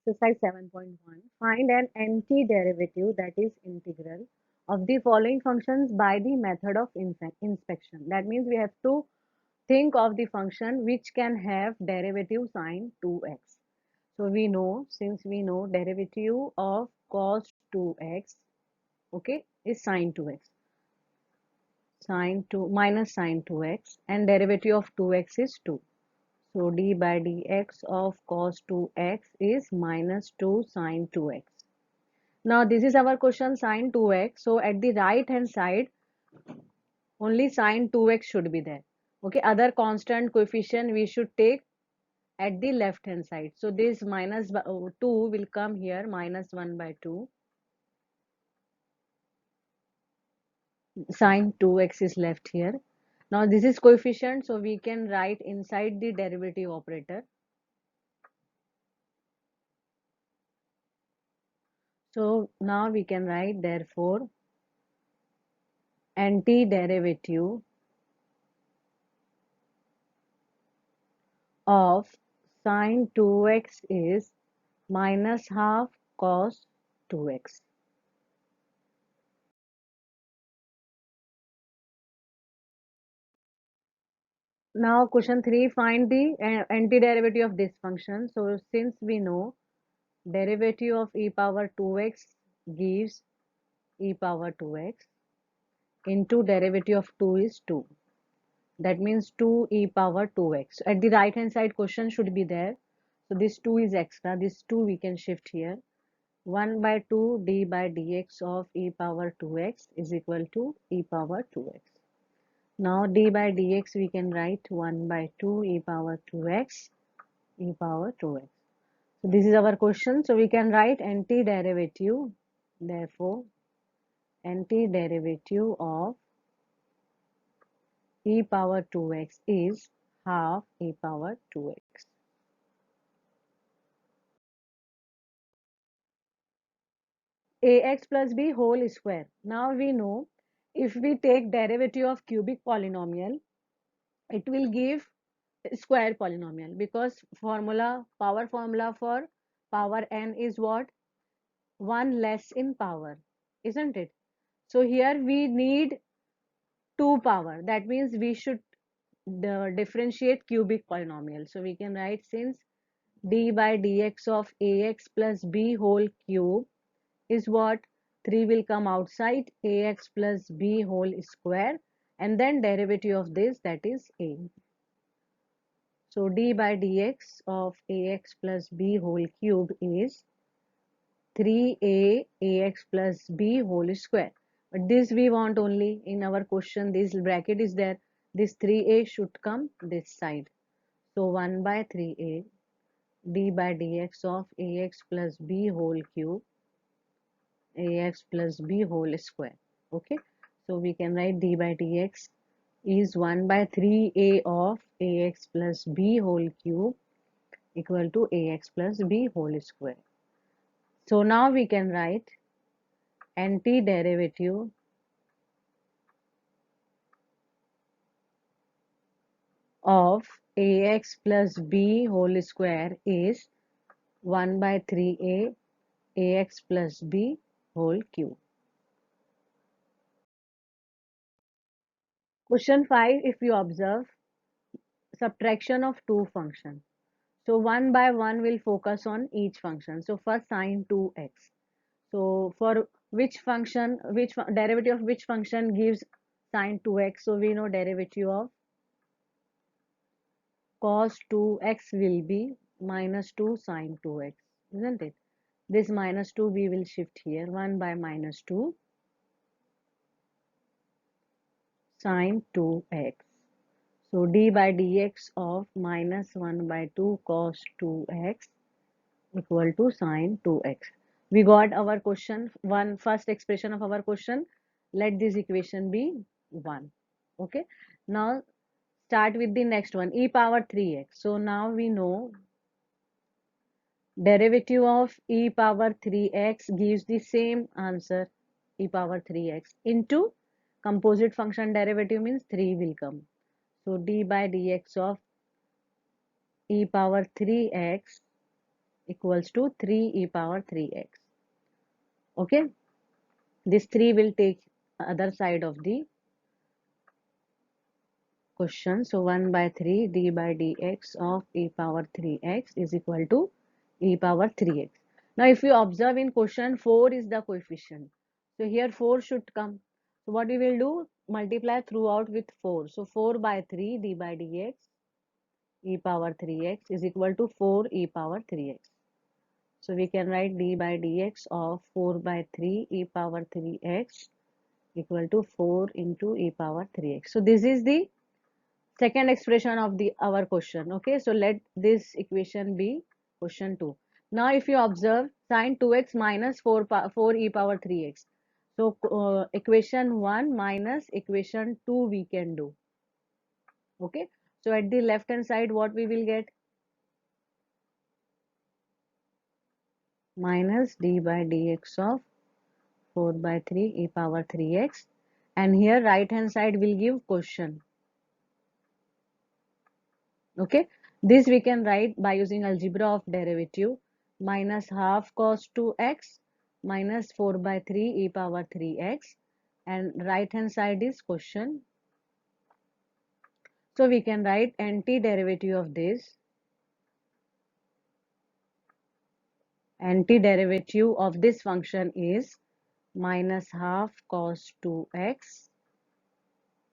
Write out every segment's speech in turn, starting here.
exercise 7.1. Find an antiderivative, that is integral, of the following functions by the method of inspection. That means we have to think of the function which can have derivative sine 2x. So we know, since we know derivative of cos 2x, okay, is sine 2x. Sine 2 minus sine 2x, and derivative of 2x is 2. So d by dx of cos 2x is minus 2 sine 2x. Now this is our question sine 2x. So at the right hand side only sine 2x should be there. Okay, other constant coefficient we should take at the left hand side. So this minus 2 will come here, minus 1 by 2. Sine 2x is left here. Now this is coefficient, so we can write inside the derivative operator. So now we can write therefore antiderivative of sine 2x is minus half cos 2x. Now question 3, find the antiderivative of this function. So since we know derivative of e power 2x gives e power 2x into derivative of 2 is 2. That means 2 e power 2x. At the right hand side question should be there. So this 2 is extra. This 2 we can shift here. 1 by 2 d by dx of e power 2x is equal to e power 2x. Now d by dx we can write 1 by 2 e power 2x e power 2x. So this is our question. So we can write antiderivative. Therefore, antiderivative of e power 2x is half e power 2x. Ax plus b whole square. Now we know if we take derivative of cubic polynomial, it will give square polynomial, because power formula for power n is what? 1 less in power, isn't it? So here we need 2 power. That means we should differentiate cubic polynomial. So we can write, since d by dx of ax plus b whole cube is what? 3 will come outside, ax plus b whole square, and then derivative of this, that is a. So d by dx of ax plus b whole cube is 3a ax plus b whole square. But this we want only in our question. This bracket is there. This 3a should come this side. So 1 by 3a d by dx of ax plus b whole cube, ax plus b whole square. Okay, so we can write d by dx is 1 by 3a of ax plus b whole cube equal to ax plus b whole square. So now we can write antiderivative of ax plus b whole square is 1 by 3a ax plus b whole cube. Question 5, if you observe subtraction of two functions. So one by one we'll focus on each function. So first sine 2x. So for which function, derivative of which function gives sine 2x? So we know derivative of cos 2x will be minus 2 sine 2x, isn't it? This minus 2 we will shift here, 1 by minus 2 sine 2x. So d by dx of minus 1 by 2 cos 2x equal to sine 2x. We got our question, first expression of our question. Let this equation be 1. Okay. Now start with the next one, e power 3x. So now we know derivative of e power 3x gives the same answer, e power 3x into composite function derivative means 3 will come. So d by dx of e power 3x equals to 3 e power 3x. Okay, this 3 will take other side of the question. So 1 by 3 d by dx of e power 3x is equal to e power 3x. Now if you observe in question, 4 is the coefficient. So here 4 should come. So what we will do? Multiply throughout with 4. So 4 by 3 d by dx e power 3x is equal to 4 e power 3x. So we can write d by dx of 4 by 3 e power 3x equal to 4 into e power 3x. So this is the second expression of the our question. Okay, so let this equation be question 2. Now if you observe sin 2x minus 4 e power 3x. So equation 1 minus equation 2 we can do. Okay, so at the left hand side what we will get? Minus d by dx of 4 by 3 e power 3x, and here right hand side will give question. Okay, this we can write by using algebra of derivative. Minus half cos 2x minus 4 by 3 e power 3x, and right hand side is question. So we can write antiderivative of this. Antiderivative of this function is minus half cos 2x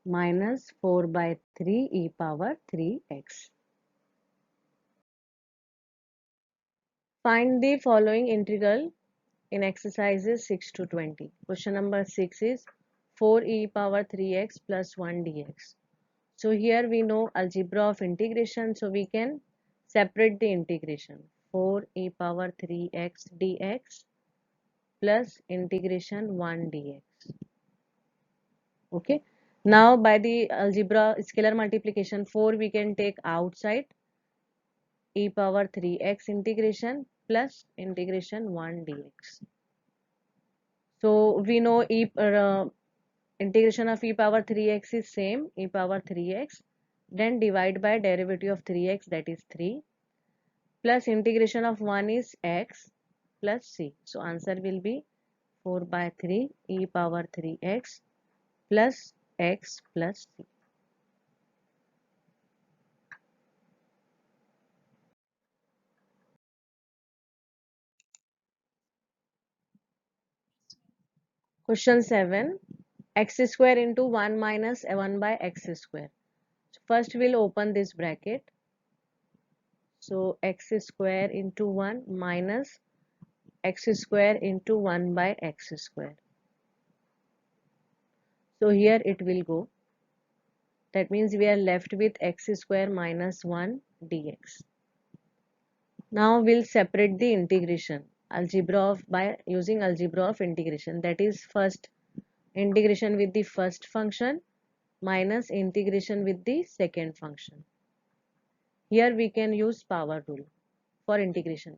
minus 4 by 3 e power 3x. Find the following integral in exercises 6 to 20. Question number 6 is 4 e power 3x plus 1 dx. So here we know algebra of integration, so we can separate the integration. 4 e power 3x dx plus integration 1 dx. Okay. Now by the algebra scalar multiplication, 4 we can take outside, e power 3x integration plus integration 1 dx. So we know integration of e power 3x is same, e power 3x, then divide by derivative of 3x, that is 3, plus integration of 1 is x plus c. So answer will be 4 by 3 e power 3x plus x plus c. Question 7, x square into 1 minus 1 by x square. So first we'll open this bracket. So x square into 1 minus x square into 1 by x square. So here it will go. That means we are left with x square minus 1 dx. Now we'll separate the integration algebra of by using algebra of integration. That is first integration with the first function minus integration with the second function. Here we can use power rule for integration.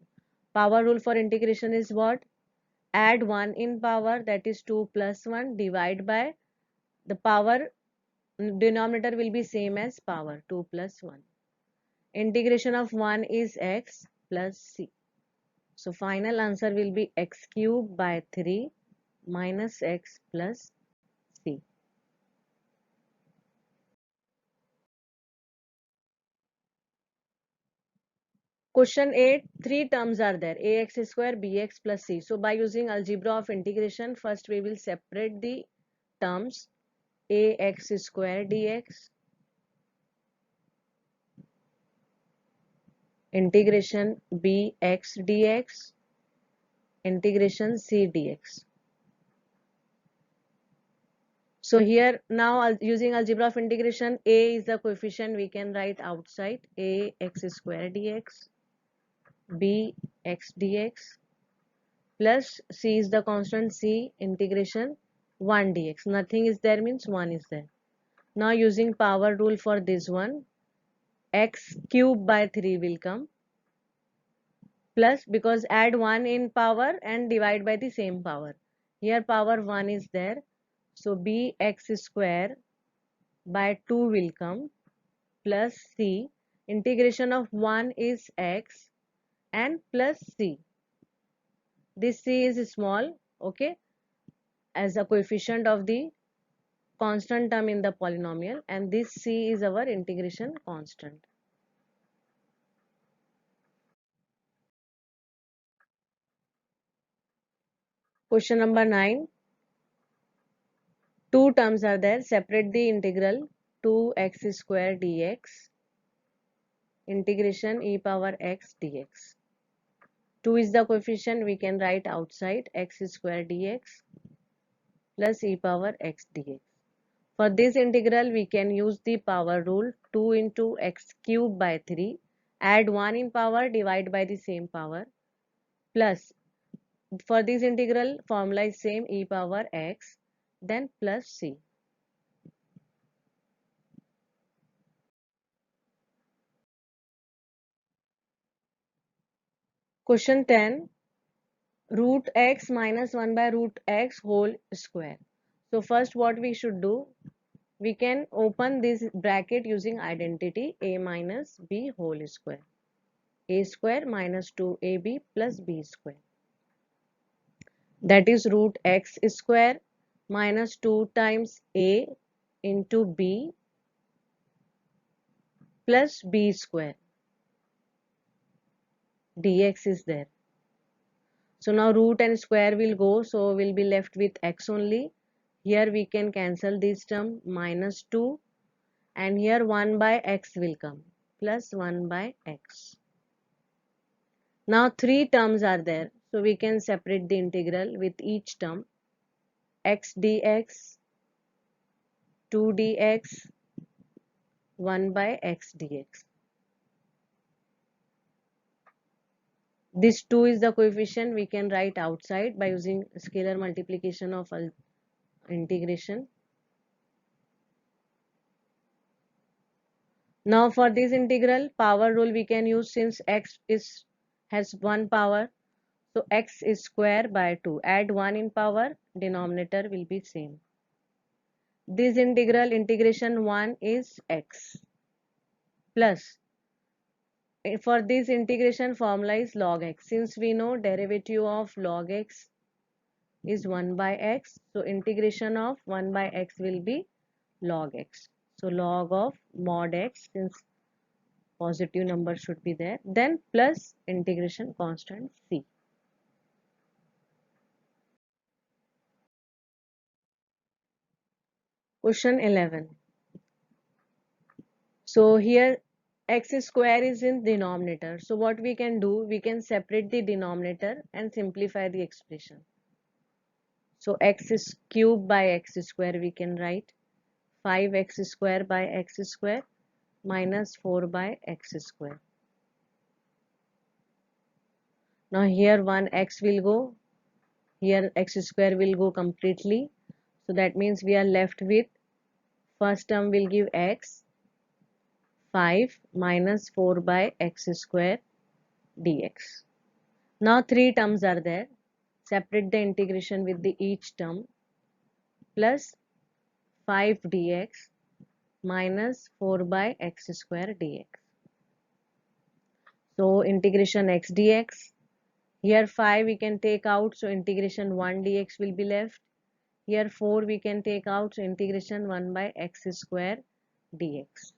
Power rule for integration is what? Add 1 in power, that is 2 plus 1, divide by the power denominator will be same as power 2 plus 1. Integration of 1 is x plus c. So final answer will be x cube by 3 minus x plus c. Question 8, three terms are there, ax square, bx plus c. So by using algebra of integration, first we will separate the terms ax square dx, integration bx dx, integration c dx. So here now using algebra of integration, a is the coefficient, we can write outside, a x square dx, b x dx, plus c is the constant, c integration 1 dx. Nothing is there means 1 is there. Now using power rule for this one, x cube by 3 will come, plus because add 1 in power and divide by the same power. Here power 1 is there. So bx square by 2 will come, plus c, integration of 1 is x, and plus c. This c is small, okay, as a coefficient of the constant term in the polynomial, and this c is our integration constant. Question number 9. Two terms are there. Separate the integral 2x square dx, integration e power x dx. 2 is the coefficient, we can write outside, x square dx plus e power x dx. For this integral, we can use the power rule, 2 into x cube by 3, add 1 in power, divide by the same power, plus, for this integral, formula is same, e power x, then plus c. Question 10. Root x minus 1 by root x whole square. So first what we should do, we can open this bracket using identity a minus b whole square. A square minus 2ab plus b square. That is root x square minus 2 times a into b plus b square. Dx is there. So now root and square will go, so we'll be left with x only. Here we can cancel this term, minus 2, and here 1 by x will come, plus 1 by x. Now three terms are there, so we can separate the integral with each term, x dx, 2 dx, 1 by x dx. This 2 is the coefficient, we can write outside by using scalar multiplication of integration. Now for this integral, power rule we can use, since x has one power. So x is square by 2. Add 1 in power, denominator will be same. This integral, integration 1 is x, plus, for this integration formula is log x. Since we know derivative of log x is 1 by x, so integration of 1 by x will be log x. So log of mod x, since positive number should be there, then plus integration constant c. Question 11. So here x square is in denominator. So what we can do, we can separate the denominator and simplify the expression. So x is cube by x square, we can write 5x square by x square minus 4 by x square. Now here one x will go, here x square will go completely. So that means we are left with, first term will give x, 5 minus 4 by x square dx. Now three terms are there. Separate the integration with the each term, plus 5 dx minus 4 by x square dx. So integration x dx. Here 5 we can take out, so integration 1 dx will be left. Here 4 we can take out, so integration 1 by x square dx.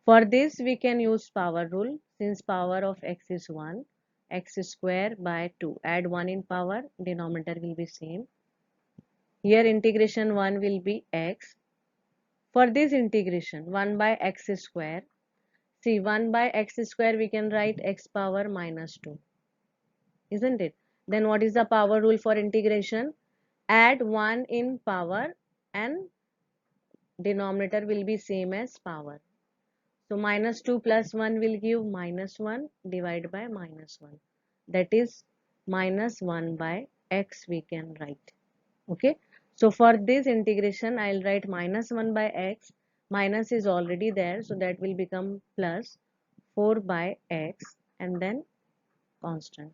For this we can use power rule, since power of x is 1, x square by 2. Add 1 in power, denominator will be same. Here integration 1 will be x. For this integration 1 by x square, see 1 by x square we can write x power minus 2, isn't it? Then what is the power rule for integration? Add 1 in power and denominator will be same as power. So minus 2 plus 1 will give minus 1 divided by minus 1. That is minus 1 by x we can write. Okay. So for this integration, I'll write minus 1 by x. Minus is already there, so that will become plus 4 by x and then constant.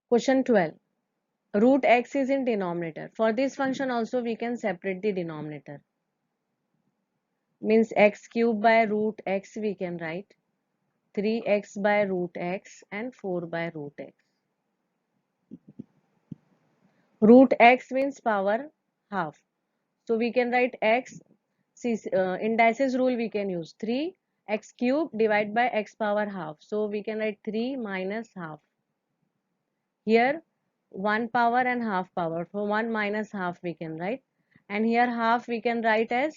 Question 12. Root x is in denominator. For this function also we can separate the denominator. means x cube by root x we can write 3x by root x and 4 by root x. Root x means power half. So we can write x, see, indices rule we can use 3x cube divided by x power half. So we can write 3 minus half. Here 1 power and half power. So 1 minus half we can write. And here half we can write as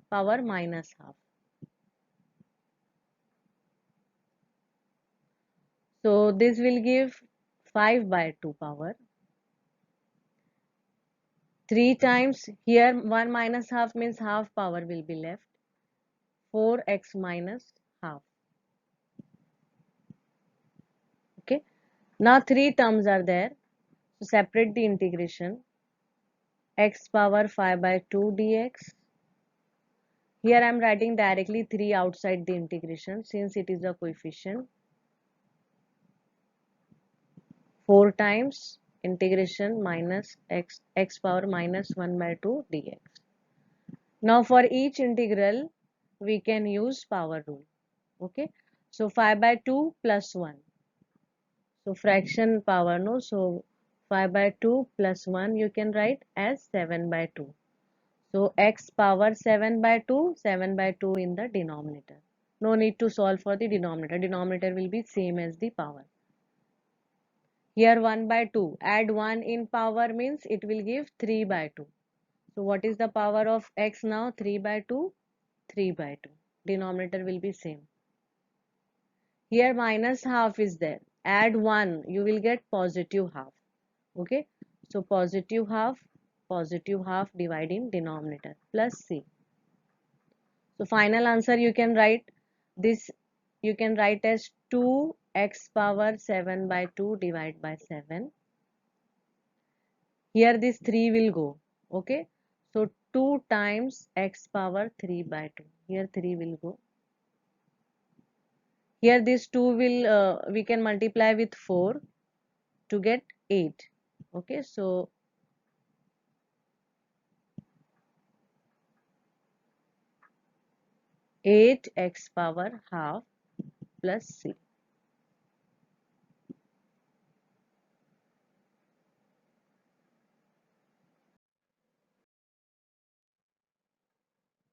power minus half. So this will give 5 by 2 power. 3 times here 1 minus half means half power will be left. 4x minus half. Okay. Now 3 terms are there. So separate the integration. X power 5 by 2 dx. Here I am writing directly 3 outside the integration since it is a coefficient. 4 times integration minus x power minus 1 by 2 dx. Now for each integral we can use power rule. Okay. So 5 by 2 plus 1. So fraction power, no, so 5 by 2 plus 1 you can write as 7 by 2. So x power 7 by 2, 7 by 2 in the denominator. No need to solve for the denominator. Denominator will be same as the power. Here 1 by 2. Add 1 in power means it will give 3 by 2. So what is the power of x now? 3 by 2, 3 by 2. Denominator will be same. Here minus half is there. Add 1, you will get positive half. Okay. So positive half dividing denominator plus c. So final answer you can write this, you can write as 2x power 7 by 2 divided by 7. Here this 3 will go. Okay. So 2 times x power 3 by 2. Here 3 will go. Here this 2 will we can multiply with 4 to get 8. Okay. So 8x power half plus c.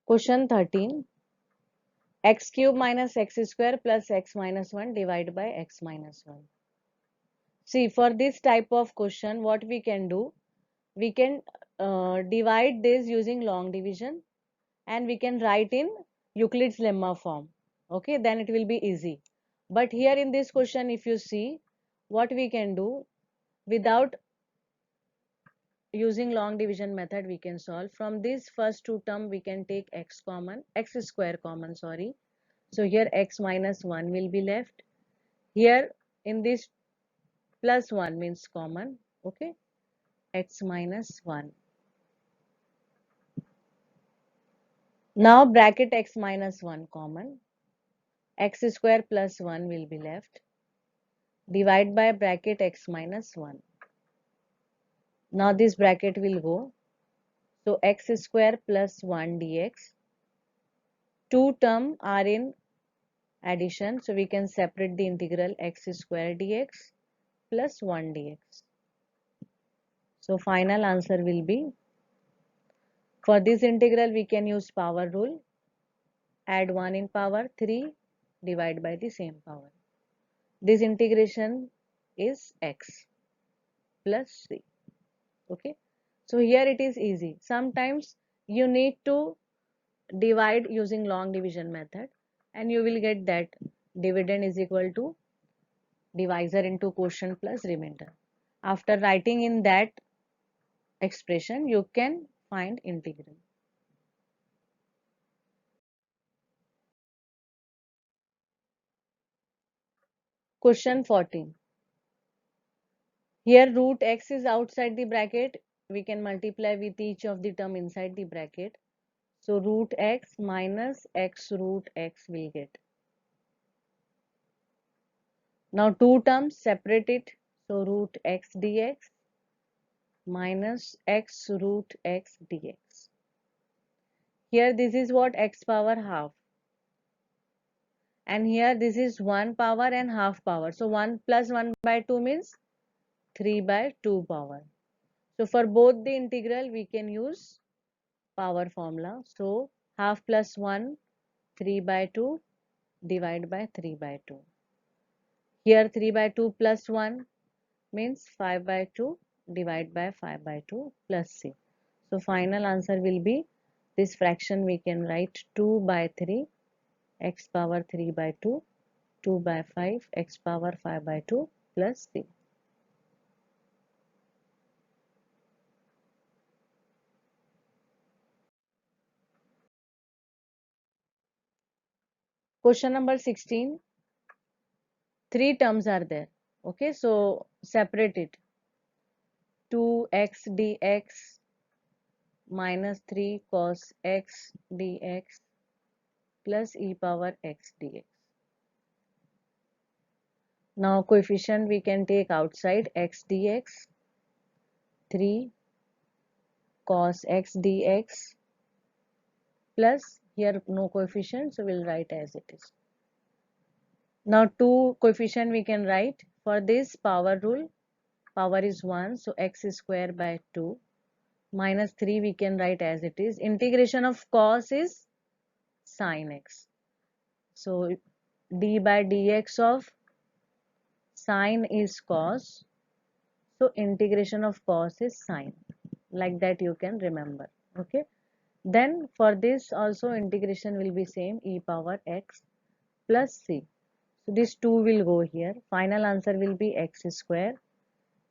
Question 13. X cube minus x square plus x minus 1 divided by x minus 1. See, for this type of question, what we can do, we can divide this using long division and we can write in Euclid's lemma form. Okay, then it will be easy. But here in this question, if you see, what we can do, without using long division method, we can solve. From this first two term, we can take x common, x square common, sorry. So here x minus 1 will be left. Here in this plus 1 means common. Okay. X minus 1. Now bracket x minus 1 common. X square plus 1 will be left. Divide by bracket x minus 1. Now this bracket will go. So x square plus 1 dx. Two term are in addition. So we can separate the integral x square dx plus 1 dx. So final answer will be, for this integral we can use power rule. Add 1 in power 3, divide by the same power. This integration is x plus 3. Okay. So here it is easy. Sometimes you need to divide using long division method and you will get that dividend is equal to divisor into quotient plus remainder. After writing in that expression, you can find integral. Question 14. Here root x is outside the bracket. We can multiply with each of the term inside the bracket. So root x minus x root x will get. Now two terms, separate it. So root x dx minus x root x dx. Here this is what, x power half, and here this is 1 power and half power. So 1 plus 1 by 2 means 3 by 2 power. So for both the integral we can use power formula. So half plus 1, 3 by 2, divide by 3 by 2. Here 3 by 2 plus 1 means 5 by 2, divide by 5 by 2 plus c. So final answer will be, this fraction we can write 2 by 3 x power 3 by 2, 2 by 5 x power 5 by 2 plus c. Question number 16. Three terms are there. Okay, so separate it. 2x dx minus 3 cos x dx plus e power x dx. Now coefficient we can take outside, x dx, 3 cos x dx plus, here no coefficient, so we'll write as it is. Now two coefficient we can write. For this power rule, power is 1, so x square by 2 minus 3 we can write as it is. Integration of cos is sin x. So d by dx of sin is cos. So integration of cos is sin. Like that you can remember. Okay. Then for this also integration will be same, e power x plus c. So this 2 will go here. Final answer will be x square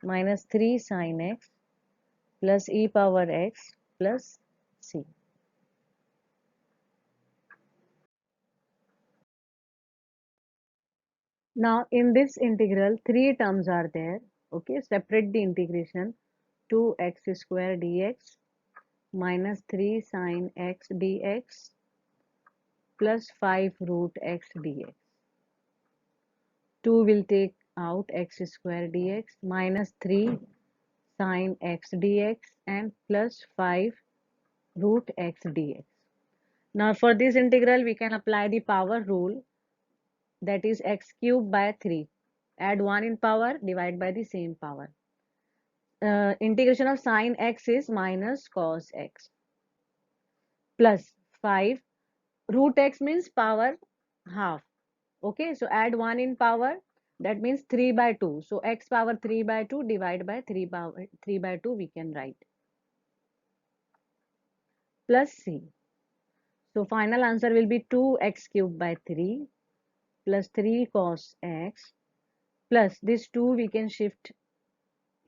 minus 3 sin x plus e power x plus c. Now in this integral, three terms are there. Okay, separate the integration. 2x square dx minus 3 sin x dx plus 5 root x dx. 2 will take out, x square dx minus 3 sin x dx and plus 5 root x dx. Now for this integral we can apply the power rule, that is x cube by 3. Add 1 in power, divide by the same power. Integration of sin x is minus cos x plus 5 root x means power half. Okay, so add 1 in power, that means 3 by 2. So x power 3 by 2 divide by 3 by 2 we can write plus c. So final answer will be 2x cube by 3 plus 3 cos x plus this 2 we can shift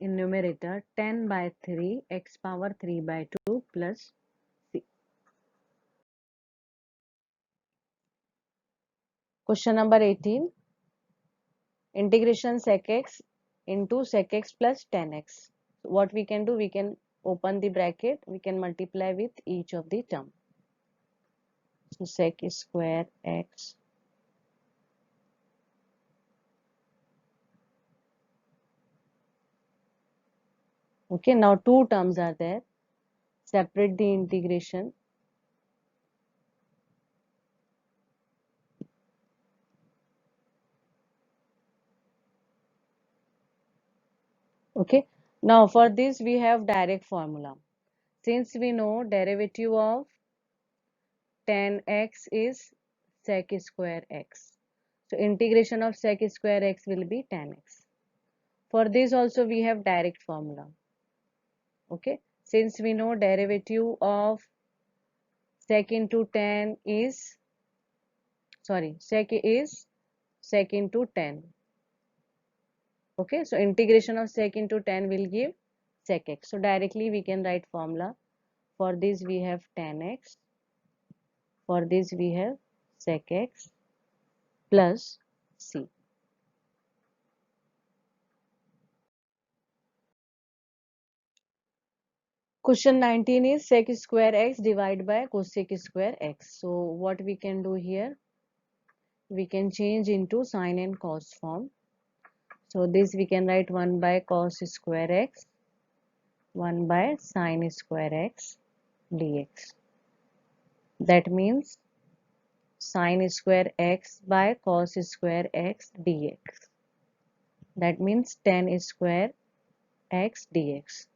in numerator, 10 by 3 x power 3 by 2 plus c. Question number 18. Integration sec x into sec x plus 10x. So what we can do, we can open the bracket, we can multiply with each of the term. So sec square x okay, now two terms are there, separate the integration. Okay, now for this we have direct formula. Since we know derivative of 10x is sec square x, so integration of sec square x will be 10x. For this also we have direct formula. Okay, since we know derivative of sec into 10 is, sorry, sec is sec into 10. Okay, so integration of sec into 10 will give sec x. So directly we can write formula. For this we have 10x, for this we have sec x plus c. Question 19 is sec square x divided by cosec square x. So what we can do here, we can change into sin and cos form. So this we can write 1 by cos square x, 1 by sin square x dx. That means sine square x by cos square x dx. That means tan square x dx.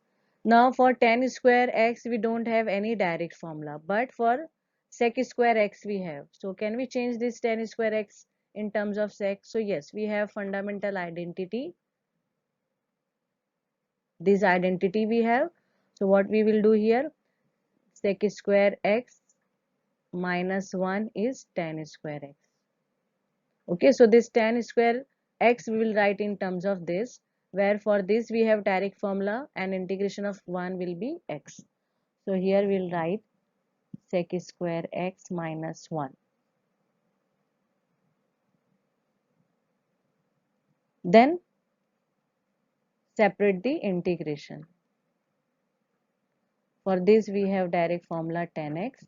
Now for tan square x we don't have any direct formula, but for sec square x we have. So can we change this tan square x in terms of sec? So yes, we have fundamental identity. This identity we have. So what we will do here, sec square x minus 1 is tan square x. Okay, so this tan square x we will write in terms of this, where for this we have direct formula and integration of 1 will be x. So here we'll write sec square x minus 1. Then separate the integration. For this we have direct formula tan x.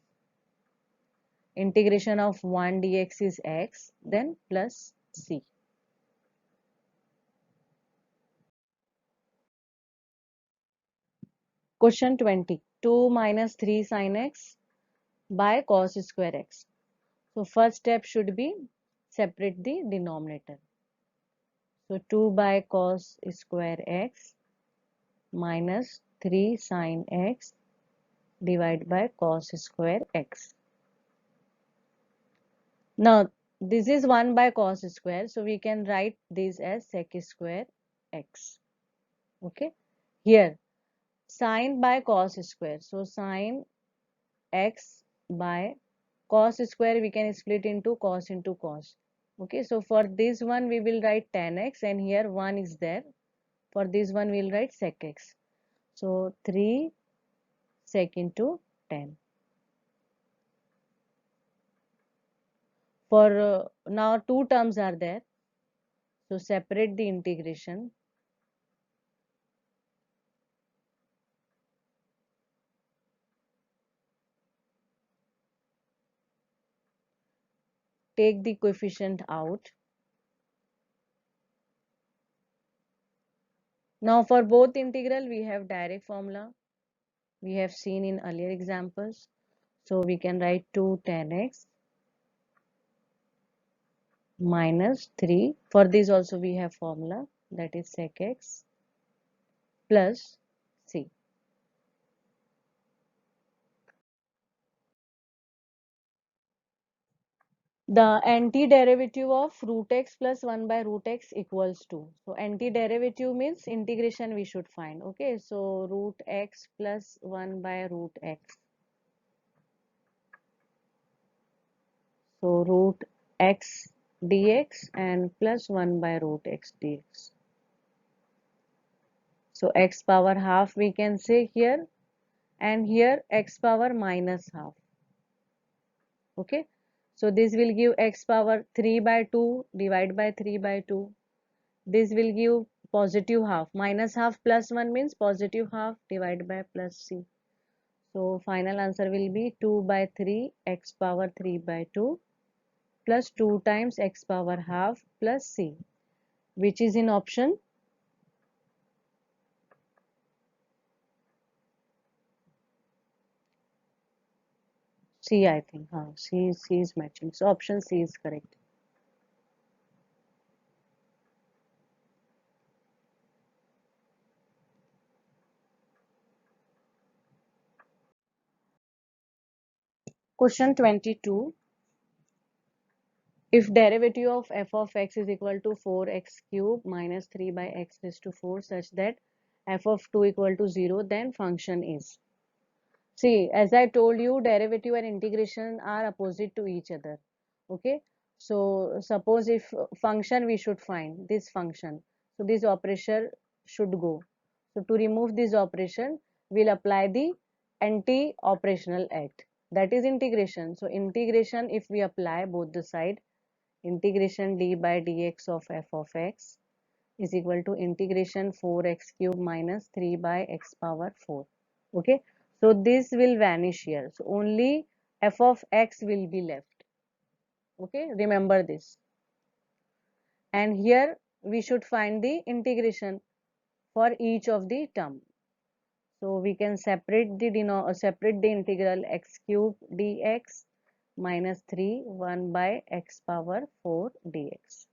Integration of 1 dx is x, then plus c. Question 20. 2 minus 3 sin x by cos square x. So first step should be separate the denominator. So 2 by cos square x minus 3 sin x divided by cos square x. Now this is 1 by cos square, so we can write this as sec square x. Okay, here sin by cos square, so sin x by cos square we can split into cos into cos. Okay, so for this one we will write tan x, and here 1 is there. For this one we will write sec x. So 3 sec into 10. For now two terms are there, so separate the integration. Take the coefficient out. Now for both integral we have direct formula. We have seen in earlier examples. So we can write 2 tan x minus 3. For this also we have formula, that is sec x plus c. The antiderivative of root x plus 1 by root x equals to. So antiderivative means integration we should find. Okay, so root x plus 1 by root x. So root x dx and plus 1 by root x dx. So x power half we can say here, and here x power minus half. Okay, so this will give x power 3 by 2 divided by 3 by 2. This will give positive half. Minus half plus 1 means positive half divided by plus c. So final answer will be 2 by 3 x power 3 by 2 plus 2 times x power half plus c, which is in option C, I think. C is matching. So option C is correct. Question 22. If derivative of f of x is equal to 4x cube minus 3 by x raised to 4 such that f of 2 equal to 0, then function is. See, as I told you, derivative and integration are opposite to each other. Okay. So suppose if function we should find this function. So this operation should go. So to remove this operation, we'll apply the anti-operational act. That is integration. So integration, if we apply both the side, integration d by dx of f of x is equal to integration 4x cube minus 3 by x power 4. Okay, so this will vanish here, so only f of x will be left. Okay, remember this. And here we should find the integration for each of the term. So we can separate the integral x cube dx minus 3 1 by x power 4 dx.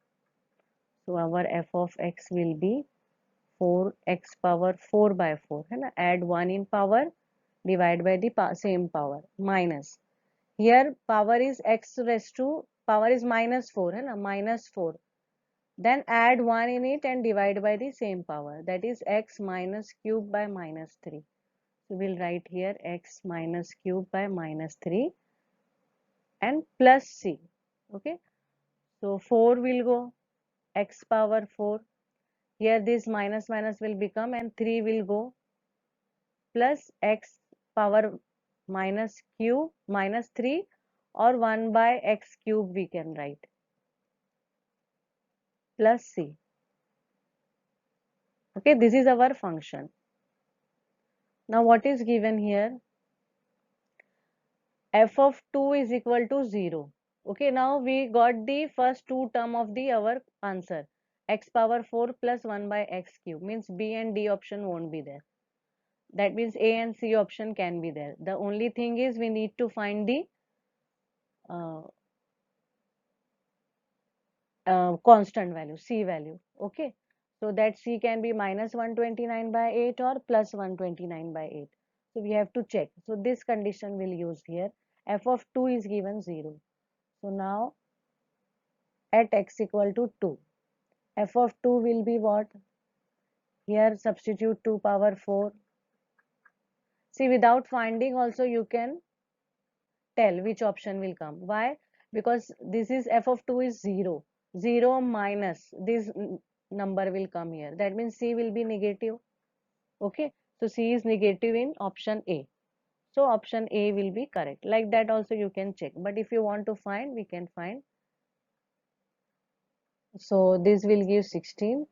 So our f of x will be 4x power 4 by 4 है ना, add 1 in power, divide by the same power, minus, here power is x raised to power is minus 4 है ना, minus 4, then add 1 in it and divide by the same power, that is x minus cube by minus 3. So we'll write here x minus cube by minus 3 and plus c. Okay, so 4 will go, x power 4, here this minus minus will become and 3 will go, plus x power minus cube minus 3 or 1 by x cube we can write, plus c. Okay, this is our function. Now what is given here? F of 2 is equal to 0. Okay, now we got the first two term of the our answer, x power 4 plus 1 by x cube, means B and D option won't be there. That means A and C option can be there. The only thing is we need to find the uh, constant value, C value. Okay, so that C can be minus 129 by 8 or plus 129 by 8. So we have to check. So this condition we'll use here. F of 2 is given 0. So now at x equal to 2, f of 2 will be what? Here substitute 2 power 4. See, without finding also you can tell which option will come. Why? Because this is f of 2 is 0. 0 minus this number will come here. That means C will be negative. Okay. So C is negative in option A. So option A will be correct. Like that also you can check. But if you want to find, we can find. So this will give 16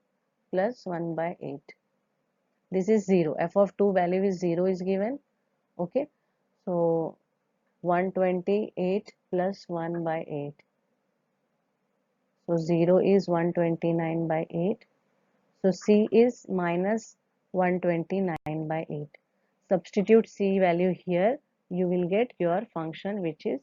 plus 1 by 8. This is 0. F of 2 value is 0 is given. Okay. So 128 plus 1 by 8. So 0 is 129 by 8. So C is minus 129 by 8. Substitute C value here. You will get your function which is